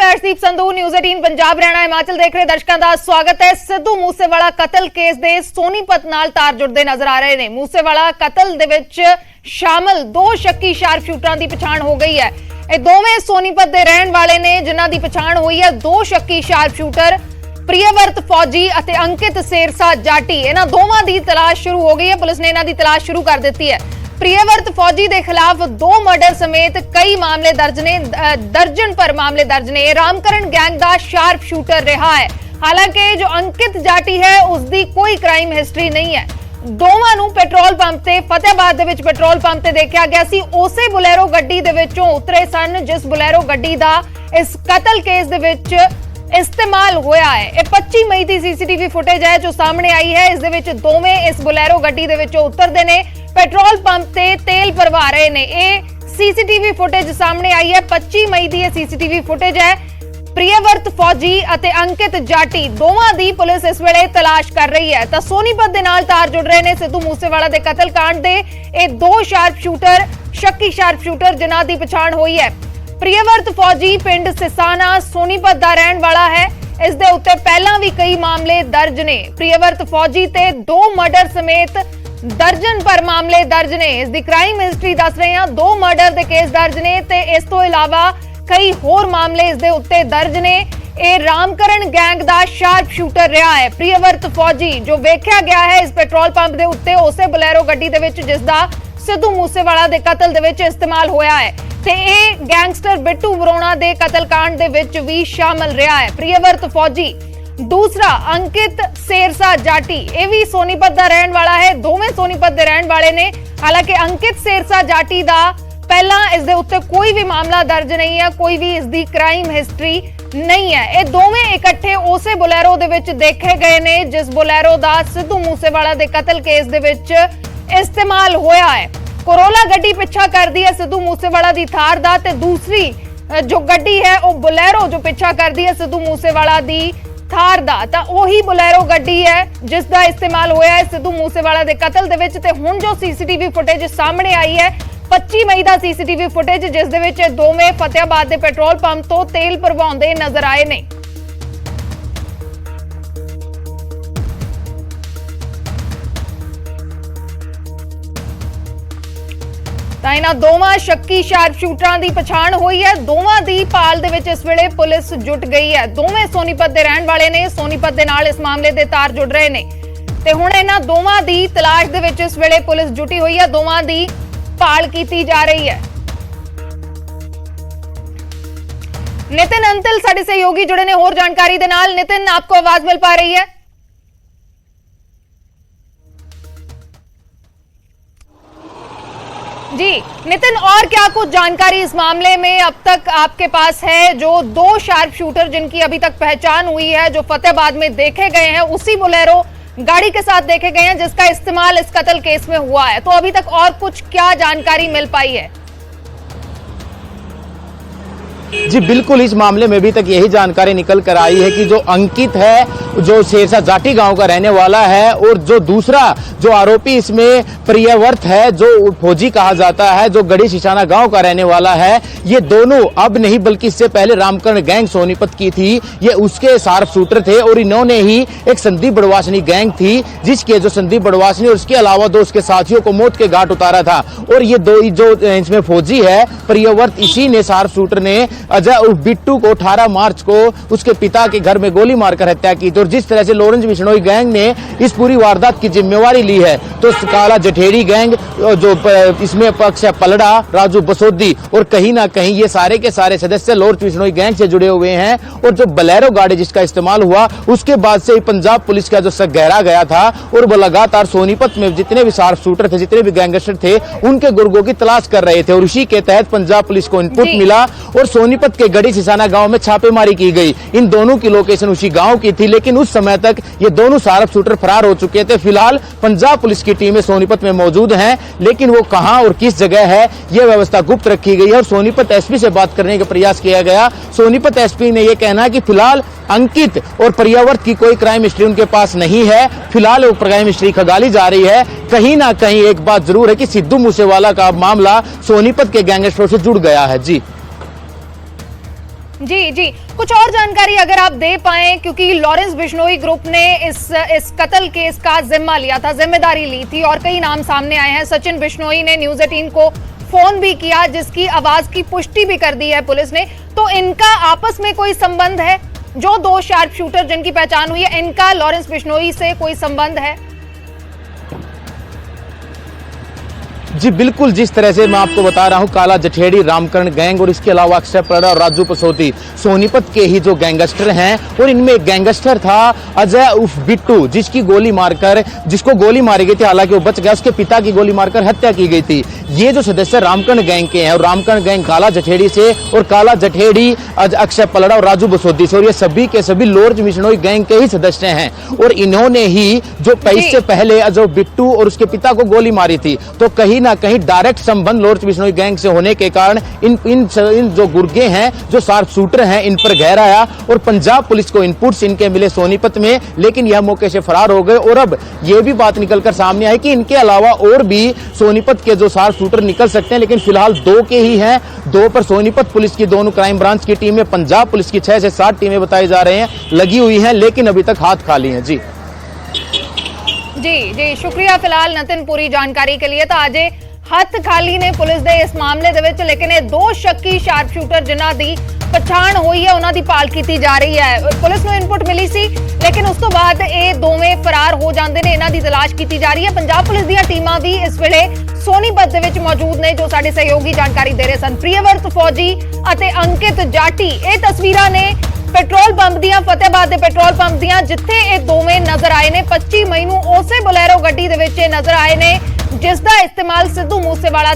मैं हरसीप संधू न्यूज़ 18 पंजाब हरियाणा हिमाचल देख रहे दर्शकों का स्वागत है। सिद्धू मूसेवाला कतल केस दे सोनीपत नाल तार जुड़ते नजर आ रहे हैं। मूसेवाला कतल दे विच शामिल दो शक्की शार्प शूटरां दी पछाण हो गई है। ये दोवें सोनीपत दे रहण वाले ने जिन्हां दी पछाण हुई है। दो शक्की शार्प शूटर प्रियवर्त फौजी अते अंकित सेरसा जाटी, इन्हां दोवां दी तलाश शुरू हो गई है। पुलिस ने इन्हां दी तलाश शुरू कर दी है। प्रियवर्त फौजी के खिलाफ दो मर्डर समेत कई मामले दर्ज ने, दर्जन पर मामले दर्ज ने। रामकरण गैंग का शार्प शूटर रहा है। हालांकि जो अंकित जाटी है उसकी कोई क्राइम हिस्टरी नहीं है। दोवां नूं पेट्रोल पंप ते फतेहाबाद दे विच पेट्रोल पंप ते देखा गया सी। उसे बुलेरो गड्डी दे विचों उतरे सन जिस बुलेरो गड्डी दा इस कतल केस दे विच इस्तेमाल होया है। ये 25 मई की सीसीटीवी फुटेज है जो सामने आई है। इस दे विच दोवें इस बुलेरो गड्डी दे विचों उतरदे ने, पेट्रोल पंप ते तेल भरवा रहे ने। ये सीसीटीवी फुटेज सामने आई है। 25 मई की सीसीटीवी फुटेज है। प्रियवर्त फौजी अते अंकित जाटी दोवां दी पुलिस इस वेले तलाश कर रही है। तो सोनीपत दे नाल तार जुड़ रहे ने सिद्धू मूसेवाला दे कतल कांड दे ये दो शार्प शूटर, शक्की शार्प शूटर जिन्हां दी पछाण हुई है। प्रियवर्त फौजी पिंड सिसाना सोनीपत दा रहण वाला है। इस दे उत्ते पहलां भी कई मामले दर्ज ने। प्रियवर्त फौजी ते दो मर्डर समेत दर्जन पर मामले दर्ज ने। इसकी क्राइम हिस्टरी दस रहे हैं। दो मर्डर के केस दर्ज ने ते इस तो इलावा कई होर मामले इस दे उत्ते दर्ज ने। ये रामकरण गैंग दा शार्प शूटर रहा है। प्रियवर्त फौजी जो वेख्या गया है इस पेट्रोल पंप दे उत्ते उसे बुलेरो गड्डी दे विच जिसदा सिद्धू मूसेवाला दे कतल दे विच इस्तेमाल होया है ते ये गैंगस्टर बिट्टू वरोणा दे कतल कांड दे विच भी शामिल रहा है। प्रियवर्त फौजी दूसरा अंकित सेरसा जाटी, ये भी सोनीपत दा रहण वाला है। दोवें सोनीपत दे रहण वाले ने। हालांकि अंकित सेरसा जाटी दा पहला इस दे उत्ते कोई भी मामला दर्ज नहीं है, कोई भी इसकी क्राइम हिस्टरी नहीं है। ये दोवें इकट्ठे उसे बुलेरो दे विच देखे गए ने जिस बुलेरो दा सिद्धू मूसेवाला दे कतल केस दे विच इस्तेमाल होया है। कोरोला गड्डी पिछा कर दी है सिद्धू मूसेवाला दी थार दा ते दूसरी जो गड्डी है वो बुलेरो जो पिछा कर दी है सिद्धू मूसेवाला दी थार दा। ता ओही बुलेरो गड्डी है जिसका इस्तेमाल होया है सिद्धू मूसेवाला दे कतल दे विच। ते हुण जो सीसीटीवी फुटेज सामने आई है 25 मई का सीसीटीवी फुटेज जिस दे विच दोवें फतेहाबाद दे पेट्रोल पंप तो तेल भरवाउंदे नजर आए ने। ਤਾਂ ਇਹਨਾਂ ਦੋਵਾਂ ਸ਼ੱਕੀ ਸ਼ਾਰਪ ਸ਼ੂਟਰਾਂ ਦੀ ਪਛਾਣ ਹੋਈ ਹੈ। ਦੋਵਾਂ ਦੀ ਭਾਲ ਦੇ ਵਿੱਚ ਇਸ ਵੇਲੇ ਪੁਲਿਸ ਜੁਟ ਗਈ ਹੈ। ਦੋਵੇਂ ਸੋਨੀਪਤ ਦੇ ਰਹਿਣ ਵਾਲੇ ਨੇ। ਸੋਨੀਪਤ ਦੇ ਨਾਲ ਇਸ ਮਾਮਲੇ ਦੇ ਤਾਰ ਜੁੜ ਰਹੇ ਨੇ ਤੇ ਹੁਣ ਇਹਨਾਂ ਦੋਵਾਂ ਦੀ ਤਲਾਸ਼ ਦੇ ਵਿੱਚ ਇਸ ਵੇਲੇ ਪੁਲਿਸ ਜੁਟੀ ਹੋਈ ਹੈ। ਦੋਵਾਂ ਦੀ ਭਾਲ ਕੀਤੀ ਜਾ ਰਹੀ ਹੈ। नितिन अंतिल साडे सहयोगी जुड़े ने होर जानकारी दे नाल। नितिन, आपको आवाज मिल पा रही है? जी नितिन, और क्या कुछ जानकारी इस मामले में अब तक आपके पास है? जो दो शार्प शूटर जिनकी अभी तक पहचान हुई है जो फतेहाबाद में देखे गए हैं उसी बुलेरो गाड़ी के साथ देखे गए हैं जिसका इस्तेमाल इस कत्ल केस में हुआ है, तो अभी तक और कुछ क्या जानकारी मिल पाई है? जी बिल्कुल, इस मामले में अभी तक यही जानकारी निकल कर आई है कि जो अंकित है जो सेरसा जाटी गांव का रहने वाला है और जो दूसरा जो आरोपी इसमें प्रियवर्त है जो फौजी कहा जाता है जो गढ़ी सिसाना गांव का रहने वाला है, ये दोनों अब नहीं बल्कि इससे पहले रामकरण गैंग सोनीपत की थी, ये उसके शार्प शूटर थे और इन्होंने ही एक संदीप बड़वासनी गैंग थी जिसके जो संदीप बड़वासनी और उसके अलावा दो उसके साथियों को मौत के घाट उतारा था। और ये दो जो इसमें फौजी है प्रियवर्त, इसी ने शार्प शूटर ने अजय उर्फ बिट्टू को 18 मार्च को उसके पिता के घर में गोली मारकर हत्या की। और जिस तरह से लॉरेंस बिश्नोई गैंग ने इस पूरी वारदात की जिम्मेवारी ली है तो काला जठेरी गैंग जो इसमें पक्ष है पलड़ा, राजू बसोदी और कहीं ना कहीं ये सारे के सारे सदस्य लॉरेंस बिश्नोई गैंग से जुड़े हुए हैं। और जो बलेरो गाड़ी जिसका इस्तेमाल हुआ उसके बाद से पंजाब पुलिस का जो शक गहरा गया था और वो लगातार सोनीपत में जितने भी शार्प शूटर थे, जितने भी गैंगस्टर थे, उनके गुर्गों की तलाश कर रहे थे। और इसी के तहत पंजाब पुलिस को इनपुट मिला और सोनीपत के गढ़ी सिसाना गांव में छापेमारी की गई। इन दोनों की लोकेशन उसी गांव की थी, लेकिन उस समय तक ये दोनों शार्प शूटर फरार हो चुके थे। फिलहाल पंजाब पुलिस की टीमें सोनीपत में मौजूद हैं, लेकिन वो कहां और किस जगह है यह व्यवस्था गुप्त रखी गई है। और सोनीपत एसपी से बात करने का प्रयास किया गया। सोनीपत एसपी ने यह कहना है कि फिलहाल अंकित और प्रियवर्त की कोई क्राइम हिस्ट्री उनके पास नहीं है। फिलहाल वो क्राइम हिस्ट्री खगाली जा रही है। कहीं ना कहीं एक बात जरूर है कि सिद्धू मूसेवाला का मामला सोनीपत के गैंगस्टरों से जुड़ गया है। जी जी जी, कुछ और जानकारी अगर आप दे पाए, क्योंकि लॉरेंस बिश्नोई ग्रुप ने इस कत्ल केस का जिम्मा लिया था, जिम्मेदारी ली थी और कई नाम सामने आए हैं। सचिन बिश्नोई ने न्यूज़ 18 को फोन भी किया, जिसकी आवाज की पुष्टि भी कर दी है पुलिस ने। तो इनका आपस में कोई संबंध है? जो 2 शार्प शूटर जिनकी पहचान हुई है, इनका लॉरेंस बिश्नोई से कोई संबंध है? जी बिल्कुल, जिस तरह से मैं आपको बता रहा हूं, काला जठेड़ी, रामकरण गैंग और इसके अलावा अक्षय पलड़ा और राजू पसौती सोनीपत के ही जो गैंगस्टर हैं, और इनमें एक गैंगस्टर था अजय उर्फ बिट्टू, जिसको गोली मारी गई थी। हालांकि वो बच गया, उसके पिता की गोली मारकर हत्या की गई थी। ये जो सदस्य रामकरण गैंग के हैं, और रामकरण गैंग काला जठेड़ी से, और काला जठेड़ी अक्षय पलड़ा और राजू बसौती से, और ये सभी के सभी लॉरेंस बिश्नोई गैंग के ही सदस्य हैं। और इन्होंने ही जो इससे पहले अजय बिट्टू और उसके पिता को गोली मारी थी, तो कहीं ना कहीं डायरेक्ट संबंध लॉरेंस बिश्नोई गैंग से होने के कारण इन जो गुर्गे हैं, जो शार्प शूटर हैं, इन पर गहर आया और पंजाब पुलिस को इनपुट्स इनके मिले सोनीपत में, लेकिन यह मौके से फरार हो गए। और अब यह भी बात निकलकर सामने आई कि इनके अलावा और भी सोनीपत के जो शार्प शूटर निकल सकते हैं, लेकिन फिलहाल 2 के ही हैं। 2 पर सोनीपत पुलिस की दोनों क्राइम ब्रांच की टीमें, पंजाब पुलिस की 6 से 7 टीमें बताई जा रहे हैं लगी हुई हैं, लेकिन अभी तक हाथ खाली हैं। जी जी जी, शुक्रिया फिलहाल नितिन पूरी जानकारी के लिए। तो अजय हथ खाली ने पुलिस दे इस मामले ਦੇ ਵਿੱਚ, लेकिन ये 2 शक्की शार्प शूटर जिन्हां ਦੀ ਪਛਾਣ ਹੋਈ ਹੈ, ਉਹਨਾਂ ਦੀ ਭਾਲ ਕੀਤੀ ਜਾ ਰਹੀ ਹੈ। ਪੁਲਿਸ ਨੂੰ ਇਨਪੁਟ ਮਿਲੀ ਸੀ, ਲੇਕਿਨ ਉਸ ਤੋਂ ਬਾਅਦ ਇਹ ਦੋਵੇਂ ਫਰਾਰ ਹੋ ਜਾਂਦੇ ਨੇ। ਇਹਨਾਂ ਦੀ ਤਲਾਸ਼ ਕੀਤੀ ਜਾ ਰਹੀ ਹੈ। ਪੰਜਾਬ ਪੁਲਿਸ ਦੀਆਂ ਟੀਮਾਂ ਵੀ ਇਸ ਵੇਲੇ ਸੋਨੀਪਤ ਦੇ ਵਿੱਚ ਮੌਜੂਦ ਨੇ, ਜੋ ਸਾਡੇ ਸਹਿਯੋਗੀ ਜਾਣਕਾਰੀ ਦੇ ਰਹੇ ਸਨ। ਪ੍ਰਿਯਵਰਤ ਫੌਜੀ ਅਤੇ ਅੰਕਿਤ ਜਾਟੀ, ਇਹ ਤਸਵੀਰਾਂ ਨੇ ਪੈਟਰੋਲ ਪੰਪ ਦੀਆਂ, ਫਤਿਹਾਬਾਦ ਦੇ ਪੈਟਰੋਲ ਪੰਪ ਦੀਆਂ, ਜਿੱਥੇ ਇਹ ਦੋਵੇਂ ਨਜ਼ਰ ਆਏ ਨੇ। 25 ਮਈ ਨੂੰ ਉਸੇ ਬੋਲੇਰੋ ਗੱਡੀ ਦੇ ਵਿੱਚ ਇਹ ਨਜ਼ਰ ਆਏ ਨੇ, ਜਿਸ ਦਾ ਇਸਤੇਮਾਲ ਸਿੱਧੂ ਮੂਸੇਵਾਲਾ